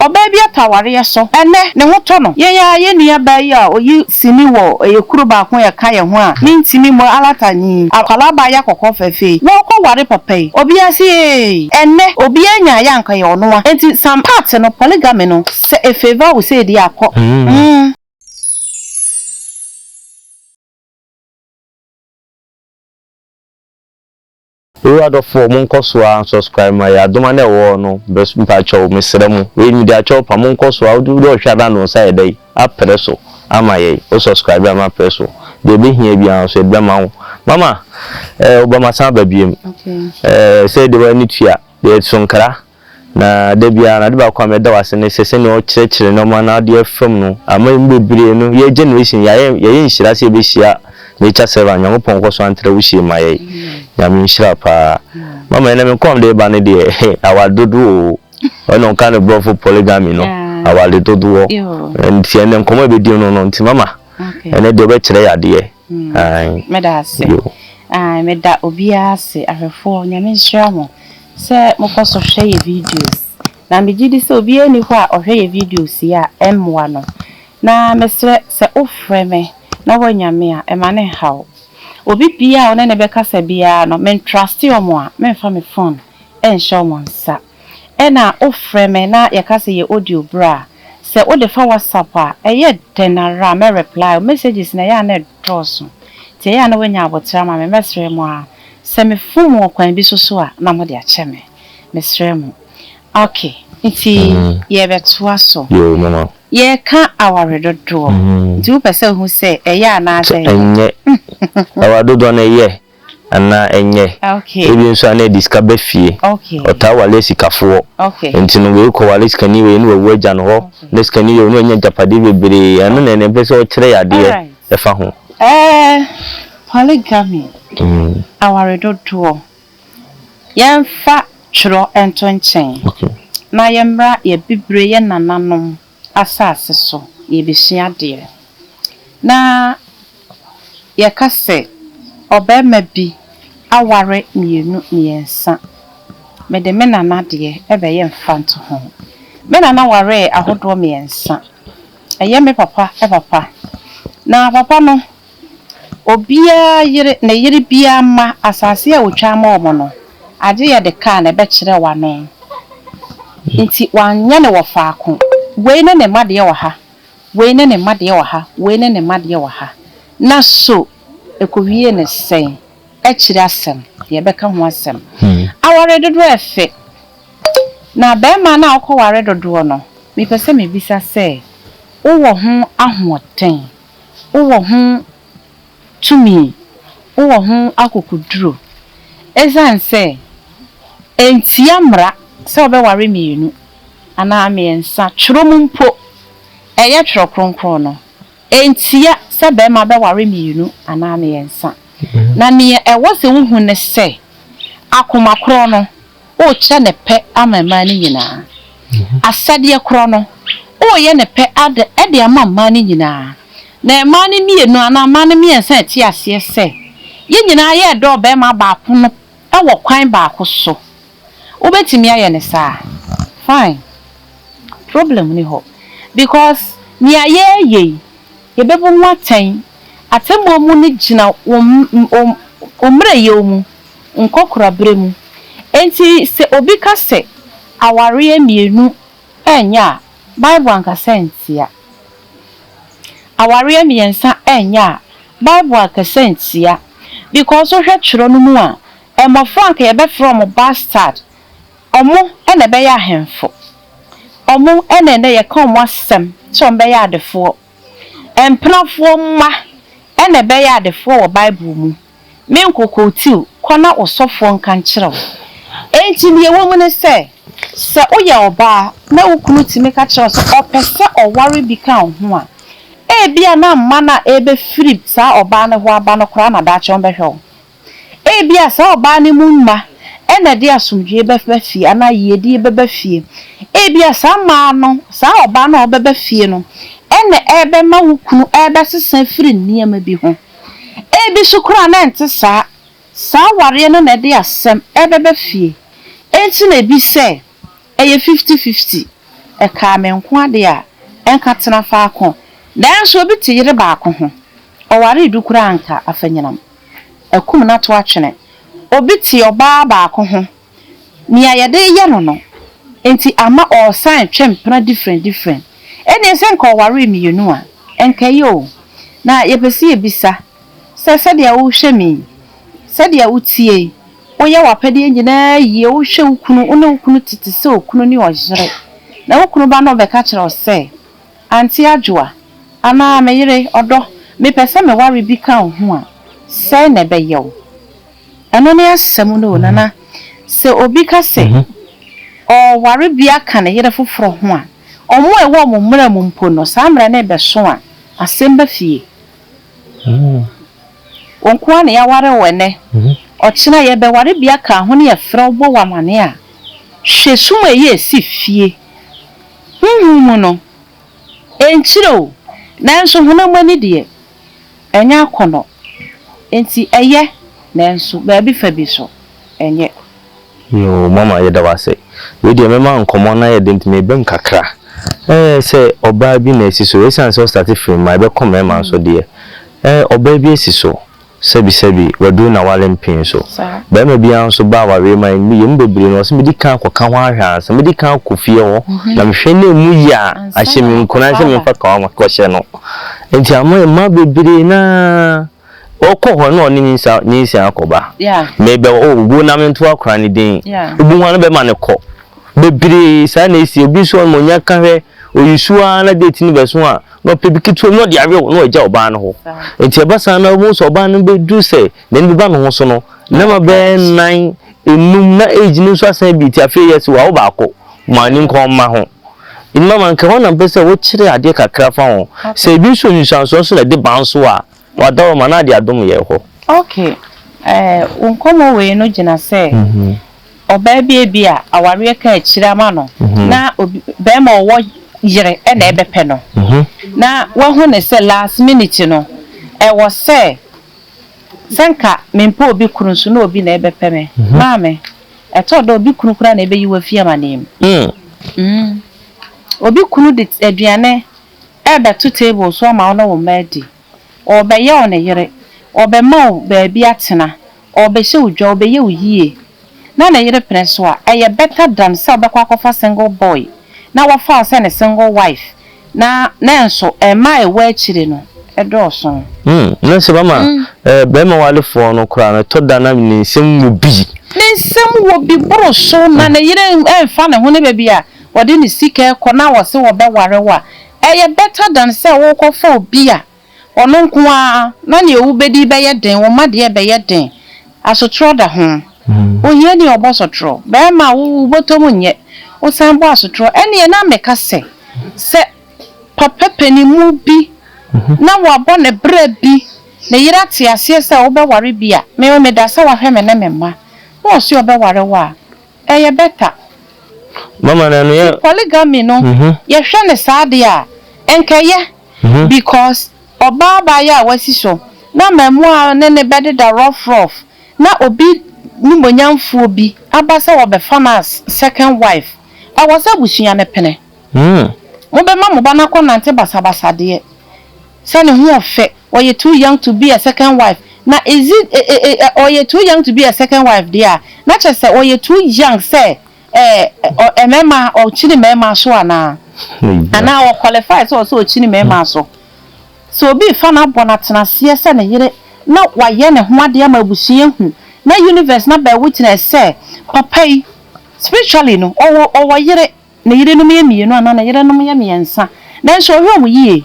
obaby ataware so ene ne hoto no ye nua ba yi a oyi sini wo ekuru ba ko ye ka ye ho a mintimi mo alatani akwala ba ya kokko fefe wo ko ware papa yi obi ase ene obi anya ya nka ye ono a enti some part no polygamy no se e favor wo se di akọ We are the four Moncoswa subscribe my Adomane war no best mpacho mesremu we need a chop Moncoswa do shada no side day up presso amaye o subscribe am presso de be hia bia so de ma mama Obama san ba biem say de wani tua de sonkara na de bia na de ba kwa me da wase ne sese ne o kirekire no ma na de fam no ama mbebire no ye generation ye nhira se be hia nature server nyamu ponko so antre wushi maye nyame nhira pa mama ene me kom de ba ne de awadodo ono kan no bro for polygamy no awadodo nti ene nkomo be di no nti mama ene de be kire yade ai meda ase ai meda obia se afefo nyame nhira mo se mokoso hwe videos na megidi se obia ni ho a ohwe videos ya M1 no na mesre se ofreme na wanyame a emane hawo obi bia one ne beka se bia no men trust omo a men fa me phone show monsa ena ofreme na yakase ye audio bra se o de fa WhatsApp a eye denara me reply messages na ya na droso tie ya na wanya abotra ma me mesre mo a se me fumu kwan bi so a na mo de ache me mesre mo okay nti ye beto aso yo mama ye ka awaredodo do pese hu se eya na ase enye awadodo na ye ana enye ebi nso ana discover fie ota wale sikafo enti no we ko wale sikani we no we agya no ho ne sikani we no anya japade bebere ana na ne pese o kire yade e fa ho polygamy awaredodo yemfa chro entonchen na yemra ye bibre ye nananom asase so ye bihia de na ye kase obema bi aware mienu miensa me de me nana de ebe ye mfanto ho me nana ware ahodo miensa eye me papa papa na papa no obia yire na yire bia ma asase a otwa ma omo no ade ye de ka na be kire wa no nti wanya ne wofaako we ne made wa ha we ne made wa ha we ne made wa ha na so ekowie ne sen e kire asem ye beka ho asem aware dodo efe na be ma na akọware dodo no me pese me bisa se wo ho ahoten wo ho tumi wo ho akokuduro ezan se entia mra se obeware mienu ana miensa churomumpo eye churo kronkron no entia se be ma beware mienu ana miensa na ne ewo se hu ne se akoma kro no o che ne pe amama ni nyina asade kro no o ye ne pe ade ede amama ni nyina na ma ni mienu ana ma ni miensa ti ase se ye nyina ye do be ma ba ko no ewo kwan ba ko so obetimi aye ne sa fine problem ni ho because ni aye ye bebo nwatan atemo mu ni gina omre ye omu nkokura bremu enti se obi ka se aware mienu enya bible anka sentia aware miensa enya bible anka sentia because o hwe twiro no mu a emofo anka ye be from bastard omo ene be ya hemfo omo ene ye ka omo asem so be ya adefo emprafo ma ene be ya adefo wo bible mu me nkokotiu kona osofo nka nkirew enti ne wo mu ne se oya oba na ukunu timi ka kirew so opese oware bi ka ho a bia na mma na ebe free sa oba ne ho aba no kora na da che onbe hwe bia sa oba ne mu mma ena de asomdwe be fie ana yedi be fie bia sa ma no sa oba na obebe fie no ena ebe ma wukunu ebe sesa free niam bi ho ebi sukura na ente sa ware no na de asem ebe be fie enti na bi se eye 50-50 e ka me nko ade a enka tena fa akọ nanso obi te yire ba akọ ho oware dukura anka afanyinam akum na to atwene obi te oba ba akọ ho ni ayede ye no enti ama all sign twempra different ene se nka oware miyenu a enka yo na yepesi ebisa se de a wo hwe mi se de a wo tie oye wapede nyina ye wo hwe ukunu one ukunu tete se ukunu ni ojere na ukunu ba no be ka kire o se anti adwoa ana meyire odo me pese me ware bi ka ho a se na be yew eno ne asem no nana se obi ka se o ware bi aka na yire foforo ho a omo ewo momra mumpo no samra na be so a asem ba fie onkwa na ya ware wene ochina ye be ware bi aka ho ne ye frɛ obo wamane a hwesum eye si fie mu no enchiro nanso hunamani de enya akono enti eye nanso ba bi fa bi so enye yo mama ye da wase we de mema nkomo na ye de ntime bem kakra se oba bi na esi so we san so start film ma be come ma so de oba bi esi so sebi wadu na wale mpin so ba ma bia so ba ware ma mi yem bebre no so mi dika akoka ho ahwa so mi dika akofie ho na mhwe na mu ya ahye mi nkona se mi fa ka wa ko hye no enti ama ma bebre na okọ no ni nyinsa akoba me be ogu na me nto akora ni den obu ho na be ma ne kọ bebre sa na esi obi so mo nya ka hwe oyisua na date ni be so a no pebikitu no de awe no eja oba no ho enti ebasa na mo so oba no be du se na ni ba no ho so no na ma be nan enum na age ni so asan bi ti afi yes wa oba akọ ma ni nko ma ho inma man ka ho na be se wo kire ade kakra fa ho se bi so nyusan so na de ban so a wa dawo ma na de adom ye ho okay unkomo we no gina se oba bi a aware ka akira ma no na be ma wo yire e na ebepe no na wa hu ne se last minute no e wo se senka mempo obi kunu so na obi na ebepe me maame e to do obi kunu kura na ebe yi wa fie manem obi kunu de aduane e be to table so ma ono wo madi obe ye one yire obe ma ba bi atena obe hye udwa obe ye uyie na yire preso a e better than say obekwa akofa single boy na wafa say na single wife na enso e ma e wa chire no e do so na se mama be ma wale fo no kura na to da na ni nsem wo bi bro so na yire fa na ho ne ba bi a wode ni sika ko na wo se wo be ware wa e better than say wo ko fa obi a ono nko a na ne ewu bedi be ye den wo ma de be ye den asotro da ho oye ni obosotro be ma wo botomu nye o san bo asotro ene na meka se papa penimu bi na wo abo ne bra bi ne yira ti ase se wo be ware bi a me da se wa hwe me na memma wo so be ware wa eye better mama na no ye polygamy no ye hwe ne saade a enka ye because oba ba ya wasi so na memu a ne bede da rough na obi ni monyamfo obi abasa wo be farmers second wife I was abusuya ne pene mo be ma mo ba na konante basabasa de se ne ho ofe or too young to be a second wife na is it or you too young to be a second wife there na che say or you too young say emema or chini mema so ana o qualify so chini mema so be fan abona tenase se ne yire na waye ne ho ade ma abusuya hu na universe na be witness say papa spiritually no o yire ne yire no me mienu ana na yire no me miensa na so hwe mu yie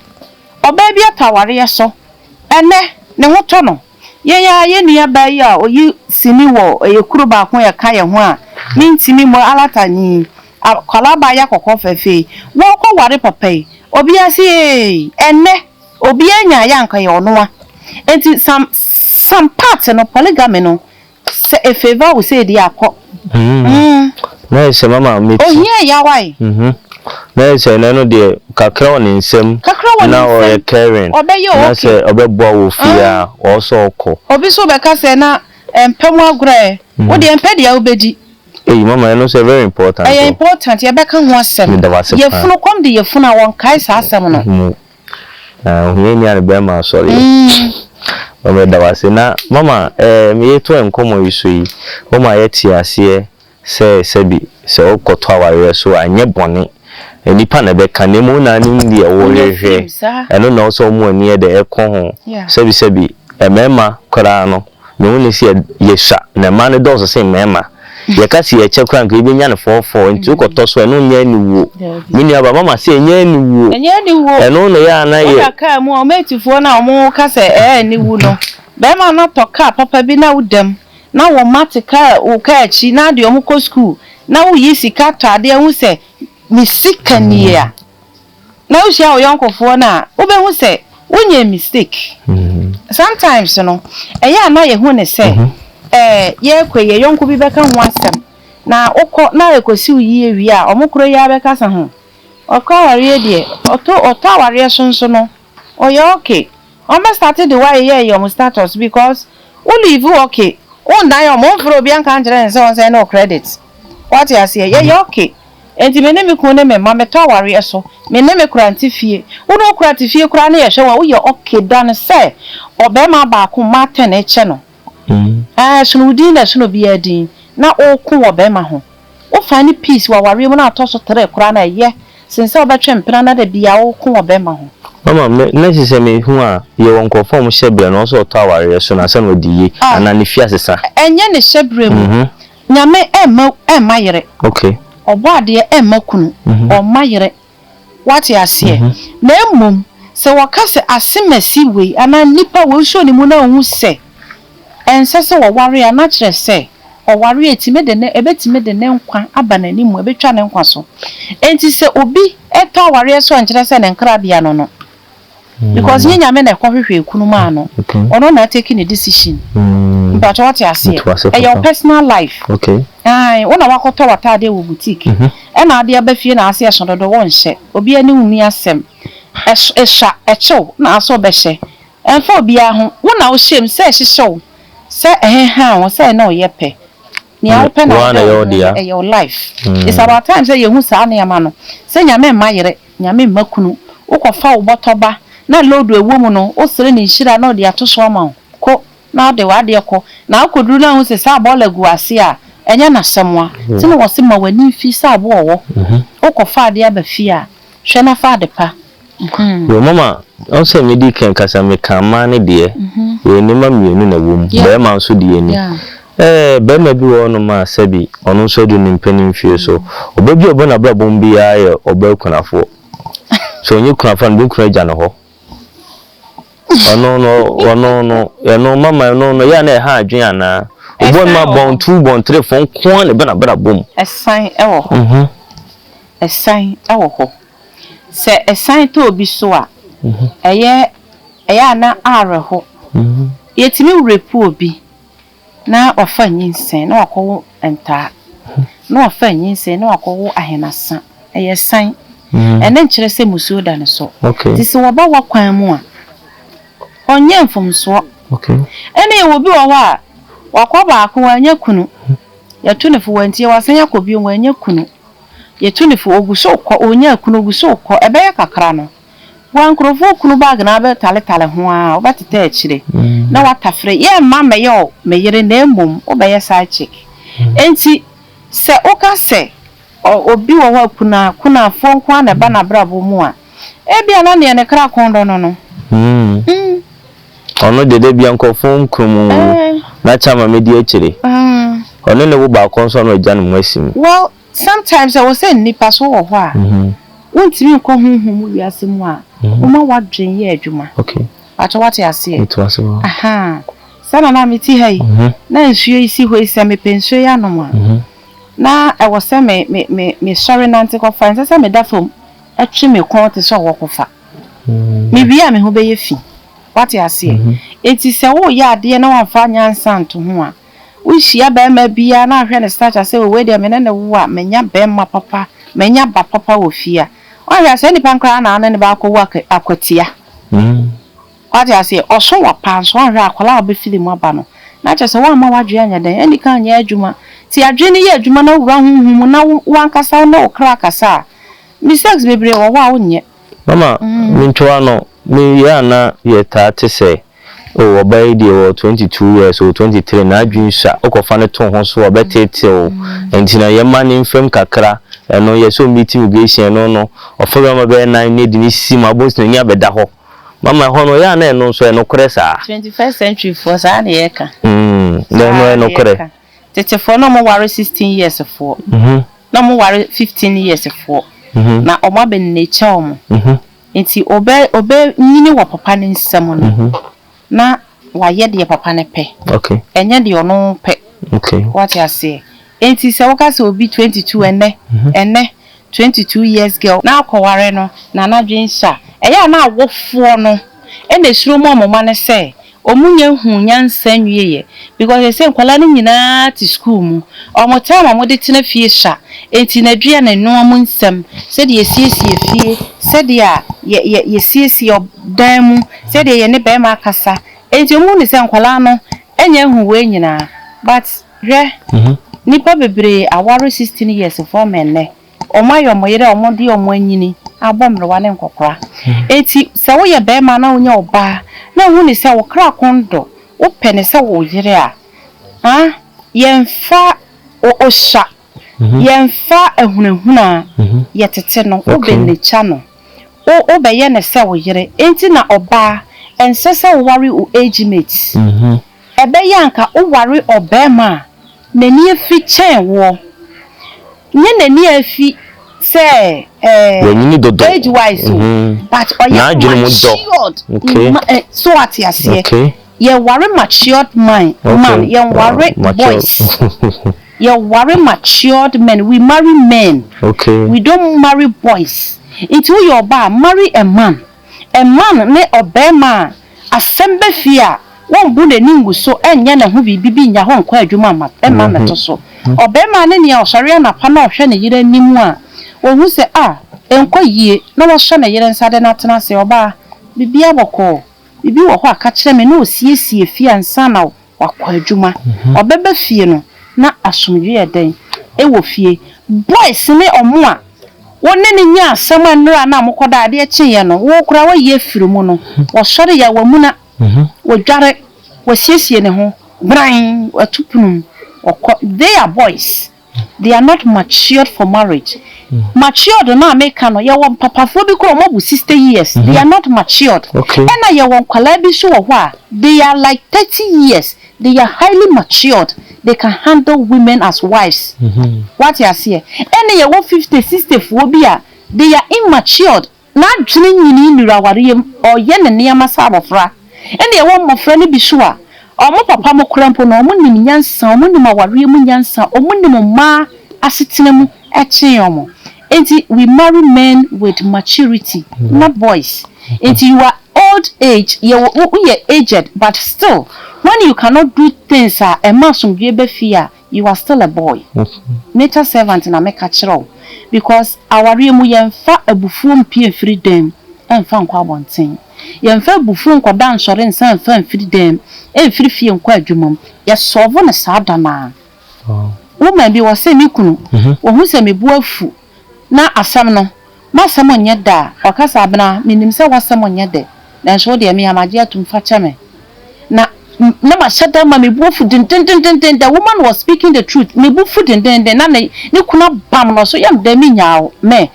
oba bi ataware ye so ene ne ho to no ye nua ba yi a oyi sini wo ekuru ba ko ye ka ye ho a mintimi mo alatani akwala ba ya kokko fefe wo ko ware papa obi asi ene obi anya ya nka ye ono a enti some parts no polygamy no se a favor we say dia akọ na se mama meet oh yeah ya why na se na no de kakra on nsem na o ye caring na se obebo wo fia o so okọ obi so be ka se na empemu agre wo de empe dia obedi Hey, mama, I know it's very important. It's important. You better come once. You funu come the you funu one kaisa asamono. We need to be my sorry. Mama, that was na mama. Me to enkomo isui. Mama yeti asiye. Sebi se okoto aware so anye bone. Nipa na be kan nemu na nim de wo hwe. Eno na so mo ani de ekọ ho. Sebi emema kora no. Me woni se yesha na ma ne do so mema. Ye ka se ye chekwa nka ibe nya ne 44 nti ukoto so eno nya ni wo. Mini aba mama se nya ni wo. Eno na ya na ye. Ka mu o metifo na o ka se ni wo no. Be ma na toka papa bi na udam. Na wo matika o ka achi na de o ko school. Na wo yi sika to ade hu se mi sika ni ya. Na wo hia o yonkofo na wo be hu se wonye mistake. Sometimes no eya na ye hu ne se ye kweye yonko bi beka ho asem na ukọ na ekosi uyi ewi a omukro ya beka sa ho okọ aware de oto aware sonso no oye okay almost started the way your status because we live okay on die o mo fro bi anka njere nse on say no credit what you say ye okay enti me ne me ko ne me ma meto aware so me ne me kuranti fie wo no kuranti fie kura na ye hwe wa wo ye okay dan say obema ba ko ma ten eche no sunudi na suno biya din na oku wo be ma ho wo fa ni peace wa ware mu na atoso tere kura na ye since obetwe mpena na da biya oku wo be ma ho mama me na sise me hu a ye wonko form shebre no so to aware so na se no diye ana ne fia sesa enye ne shebre mu nyame emma yere okay obo ade emma kunu o mayere what ya see na emum se wakase asemasi we ana nipa we so ni mu na hu se ensese wo ware a na kire se o ware etime de ne ebetime de ne nkwa abanani mu ebetwa ne nkwa so enti se obi eto ware so nkire se ne nkra bia no because nyanya me na kwahwehwe ekunu ma no ono na take the decision but what you say your personal life okay wona wakoto watade wo boutique e na ade abafie na ase eshododo won hye obi ani uni asem esha echo na aso be hye enfo obi aho wona wo shem se hye se wo se na oyepe ni alpe na your life it's about time say yehu sa na yama no se nyame mayere nyame makunu ukofa wo botoba na lodo ewo mu no o sere ni nhira na ode atoso ma ko na ode wade ko na akoduru na hu se sa bolagu ase a enya na semwa ti no wose ma wani fi sa bo wo ukofa ade abafi a hwe na fa ade pa yo mama on se me di ken kasa me kama ne de ye ni ma mienu na wom be ma nso de ni be ma bi wo no ma sabi ono so du ni mpanin fie so obabi obona brabom bi ya ye obakunafo so nyi kunafo no kuna jana ho no mama no ya na ha adwen ana obo ma bon 2 bon 3 fon kwa ne bana brabom esan ewo esan ewo ho se esan to obi so a eye na are ho yetimi repu obi na ofa nyinsen na wakowo enta na ofa nyinsen na wakowo ahenasa eye san ene nkire se musuo da ne so tisi woba wakwan mu a onye mfomso ene obi wo a wakoba akwa wanya kunu yatunefo wantie wasanya kobi wanya kunu yatunefo oguso kwa onya kunu oguso kwa ebe ya kakra no wankrofo kunu bag na be tale ho a obetete akire na watafre ye mama yo meyere na emum obeye side chick enti se oka se obi wo wa kuna fo kwa na ba na brabo mu a ebia na ne kra kondo no ono dede bia nkofo nkrumu na chama medi akire ono ne wo ba konso no agya no mwasim well sometimes I was saying nipa so wo ho a wontimi nko honhom wiase mu a uma wadwen ye adwuma okay acho wate ase etwaso aha sana na meti hai na nsuo isi ho isi me pensuo ya no ma na I was say me sorry nanti ko fa nse me da fom atwi me kon te so wo kofa me bia me ho be ye fi wate ase enti se wo ya ade na wamfa nyansa nto ho a wo hia ba ma bia na ahwe ne stature say we de me na wo a menya ba ma papa menya ba papa wo fia wa se ni pankra na ne ba ko wo akwatia wate ase oso wa panso ahwe akola obe fili mu aba no na kyerɛ sɛ wɔn ma wadwe anya den ɛni kan nyɛ adwuma ti adwe ne yɛ adwuma na wura honhom na wankasa na okra kasa mistakes bebree wɔ hɔ a wonyɛ mama mentwa no me ya na ye ta te say o obai de 22 years or 23 na adwin sha okofa ne ton ho so obetete o entina ye ma ne mfam kakra eno ye so meet immigration no oforo ma be na ne di ni si ma bo sina nya beda ho mama ho no ya na eno so eno kore sa 21st century for sa na ye ka no eno kore tete for no mo ware 16 years for na mo ware 15 years for na o ma be ne cha o mo enti obe nyini wo papa ne nsam no na waye de papa ne pe okay enye de ono pe okay what you say enti se woka se obi 22 ene 22 years girl na akware no na nadwen sha eya na awofo no ene suro mo mama ne se omunye hu nyansa nwieye because they say nkwala ne nyina ti school mu omotama mo de tena fie sha enti na dua na no mo nsam se de yesiesie fie se de a yesiesie odan mu se de ye ne be ma kasa enti omu ne se nkwala no enye hu we nyina but re nipa bebre awaro 16 years for men ne omayo moyere omode omanyini abomrewa ne nkokora enti se wo ye be ma na onya oba na hu ne se wo kra kondo wo pene se wo yire a yemfa o sha yemfa ehunahuna yetete no wo be ne cha no wo be ye ne se wo yire enti na oba ense se wo ware o age mate ebe yanka wo ware obema nani afi chen wo nye nani afi say age wise but matured okay so what you say okay you worry matured man you worry boys you worry matured men we marry men okay we don't marry boys into your bar marry a man ne obema asembe fia won bu ne ningu so enye na ho bibi nya ho nkwa adwuma ma ema meto so obema ne ne osare na pa na ohwe ne yire nimu a wo se enko yie na wo hwe ne yire nsade na tena se oba bibi aboko bibi wo ho aka kire me na osiesie fie ansa na wakwa adwuma obeba fie no na asomdwe eden wo fie boys ne omo a wonne ne nya asem anura na amokoda ade ekiye no wo kura wo ye firi mu no wo sore ya wamu na wo dware wo siesie ne ho brain watupunu they are boys they are not matured for marriage matured na make no ye won papafo bi kro mo bu 60 years they are not matured and ye won kwala bi so wo ho they are like 30 years they are highly matured they can handle women as wives what you see and ye won 50 60 fo bi a they are immature na dwene nyini nura warem o ye ne ne amasa abofra and ye won mofra ne bi so a omo papa mo krampo no omo nim nyansa omo nim awarem nyansa omo nim ma asetena mu eche omo enti we marry men with maturity not boys enti you are old age you are aged but still when you cannot do things a masum be fear you are still a boy nature servant na make kachiro because awarem yemfa abufu mpie freedom emfa nkwa bonten yemfa abufu nkoda nsore nsan fa freedom free fie nkwa adwumam ye solve na sada na woman bi wo se mi kunu wo hu se me bu afu na asam no masam onye da okasa abna minim se wasam onye de na so de me amaje atum fa chame na ma shada ma me bu afu den the woman was speaking the truth me bu fu den na ne kuna bam no so yam da mi nyaawo me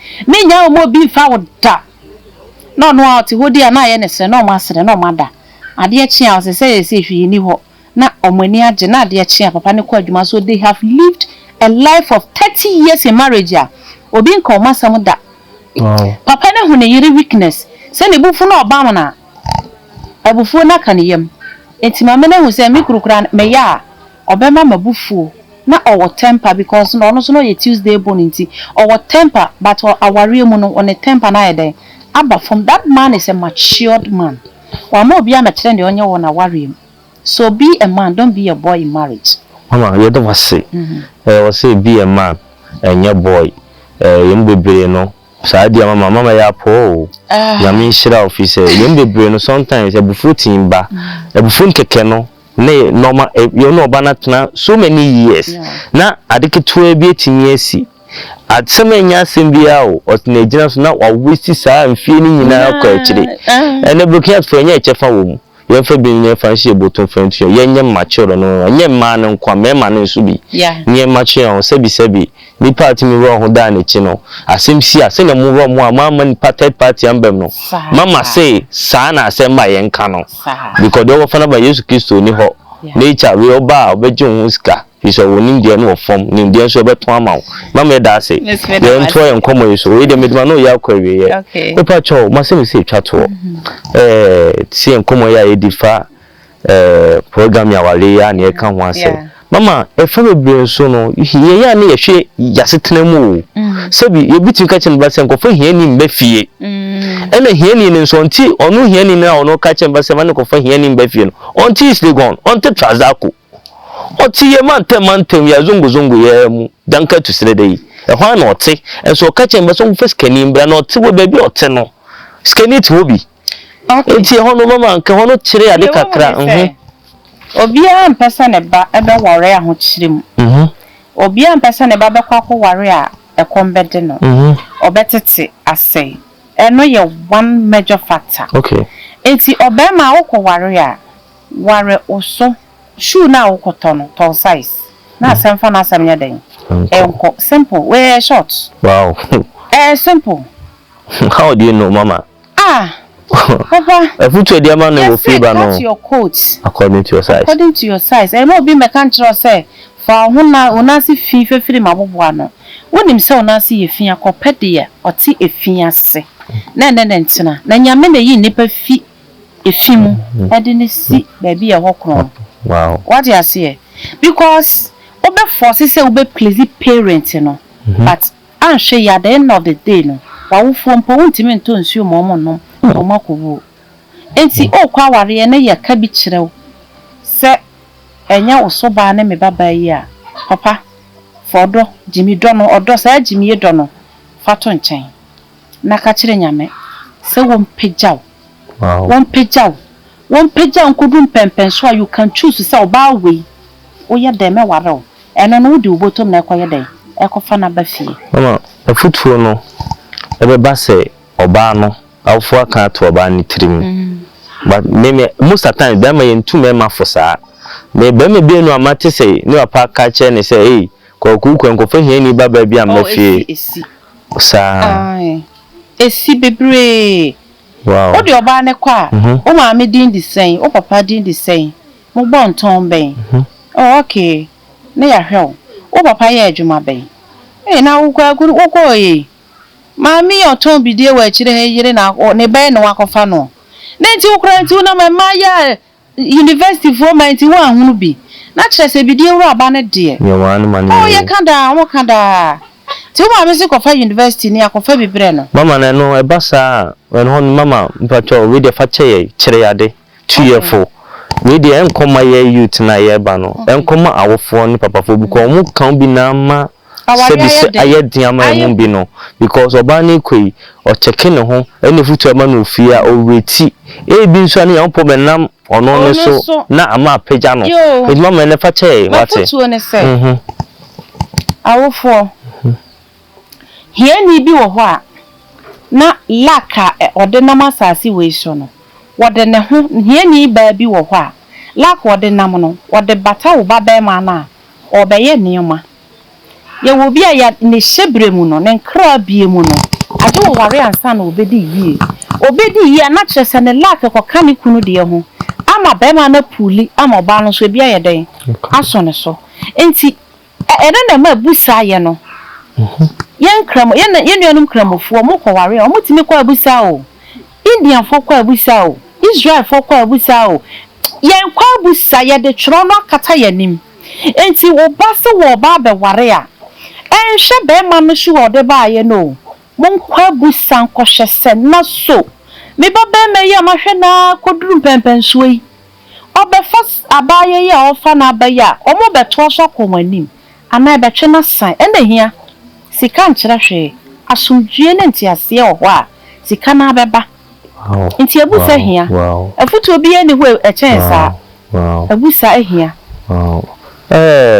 nyaawo mo bi fa wo da no ati hodi ana ye ne se no ma sere no ma da ade echi a se hwi ni ho na omani age na ade echi a papa ne kwa adwuma so they have lived a life of 30 years in marriage a obi nka o masam da papa ne hu ne yire weakness se ne bufu na obam na abufu na kaniyam enti mama ne hu se me kurukura me ya obema mabufu na owo temper because no so no ye Tuesday born enti owo temper but aware mu no on a temper na eden aba from that man is a matured man wa mo bia na kire ne onye wo na warem so be a man don't be a boy in marriage mama you don't say was say be a man and your boy yem bebre no sa dia mama ya po ya mi shira office yem bebre no sometimes ebufu timba ebufu keke no ne normal you know banatna so many years na adeketo bi etimi asi asemenya asembia o otna gina so na wa westi saa mfie ni nyina akọ akire ene bukiat for nya echefa wo mu yemfa bi nya fa hye boton fantu yenye mature no nye ma ne nkwa mema ne nso bi nye mature on sebi ni party mi ro ho da ne chi no asemsi ase na mu ro mu ama ni third party ambem no mama say saa na asemba yenka no because they were ba Yesu Kristo ni ho nature we oba obeje ho ska iso wonim de no form nim de so beto ama mama da say de nto en komo iso we de medima no ya kwa we ye papa cho masemi say twato si en komo ya edifa program ya wale ya na e ka ho ase mama e fa bebre so no hiye ya na ye hwe yasetena mu sebi ye bitin ka chen ba se nkofo hiye ni mba fie ena hiye ni nso nti onu hiye ni na onu ka chen ba se man nkofo hiye ni mba fie no onti is gone onti trazako oti ye mantem ya zungu ye mu danka to sere dei e ho na oti enso ka chen ba so nkofo skani mbra na oti wo ba bi oti no skani ti obi enti ho no mama nke ho no kire ade kakra Obia mpesa ne ba ebe ware a ho chirem. Obia mpesa ne ba be kwa ko ware a ekombede no. Obetete asay. Eno ye one major factor. Okay. Enti obema wo ware a ware oso shoe na wo kotono to size. Na asemfa na asem ye den. Enko simple we short. Wow. Simple. How do you know mama? Papa, a foot to the man will favor no. Your coat According to your size. According to your size. I will be mechanical say for unasi fee free my bobuano. When him so nasi ye fee a copedia or tea a fee say. Nantina. Nanyamene ye nipper fee a fimu. I didn't see baby a walk wrong. Wow. What you say? Because Obe forces say Obe please parent, you know. But I'm sure at the end of the day, no. Wa from point to ensure mama no. Omakubu enti o kwa ware na ye ka bi kirew se enya osoba na me baba yi a papa fodo jimi do no odo sa jimi ye do no fato nchen na ka kire nyame se won pejaw won pejaw nkudum pempen so you can choose say oba we o ye dem e ware o eno no di obotom na ekoye den ekofa na ba fie mama afutuo no ebe ba se oba no awfo aka to oba ni tirim but me most of time dem me ntu me ma for saa me be me bi enu amate say ni papa ka che ne say eh koku kwenkofo hia ni baba bi amafie saa esi bebre wow o de oba ne kwa o ma me din di sen o papa din di sen mo bon ton ben oh okay ne ya hwe o papa ya adwuma ben na wo kwa guru wo ko Mami oton bidie wa chire heyire na ne be no akofa no. Na nti ukra nti una ma ya university for ma nti wa hunu bi. Na kire se bidie wura aba ne de. Ye wan mani. Oh ye kanda, wo kanda. Ti wo ma me se kofa university ni akofa bibre no. Mama na no e basa when hon mama mpacho we de fa che chire yade 2 year for. We de enkoma ye youth na ye ba no. Enkoma awofo ni papa fo bi ko mu kan bi na ma se aye diama emu bi no because obani koi o checke ne ho ene futu ema no fia o reti e bi nso ani yampo benam ono ne so na ama apeja no e mama ne fa che wate futu ne se awofo hie ni bi wo ho a na laka ode na masasi we so no wode ne ho hie ni ba bi wo ho a laka ode nam no wode bata wo ba ba ma na obeye nioma ye wo bia ya ne hyebre mu no ne nkra bie mu no ade wo ware ansa na obedi yie na kyerese ne laka koka ne kunu de ho ama ba ma na puli ama ba no so bia ye den aso ne so enti ene na ma busa ye no yen kram yen nuanum kramofo mo ko ware o mutimi ko abusa o Indian fo ko abusa o Israel fo ko abusa o yen ko abusa ye de twro no akata yanim enti wo ba se wo ba be ware a enhwe be ma no hwe wo de ba ye no mon kwa abusa nko hwese na so me ba be me ye ma hwe na koduru pempen suoi obefas abaye ye ofa na abaye a omo beto so komanim ana be twe na san ende hia sika nkyere hwe asomdue ne ntiase ho a sika na beba nti abusa hia afutu obi ani ho e chensa Wow. Abusa ehia. Wow.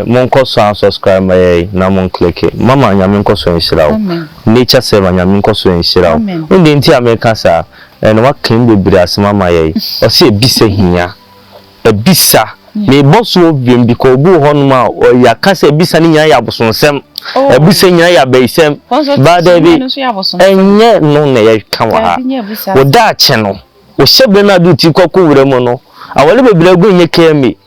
Monko so subscribe my na mon click. Mama nyame nko so enhira wo. Nature serve nyame nko so enhira wo. Ndi nti America sa no wa kan bebre asema maye. O se ebisa hia. Ebisa me boss wo biem bi ko bu honum a ya kasa ebisa ni nya ya bosonsem. Ebisa nya ya beisem. Ba da bi enye no na ye kan wa ha. Wo da ache no. Wo hyebe na du ti kokko wure mu no. Awale bebre agu nye kemi.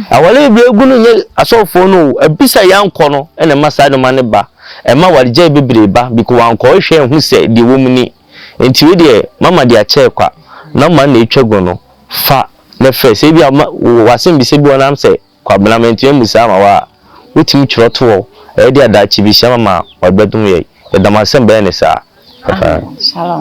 Awale bebre agu no nye asofo no ebisa yanko no ene masa de mane ba. Ema warje bebre ba biko wanko hwe hu se de womni. Enti we de mama de ache kwa na ma na etwago no fa na first e bia wasem bi se bi wona am se kwa abnament ya musa ma wa wotimi kyroto wo e de adachi bi hia mama wadbedum ye e damasem be ne sa. Shalom.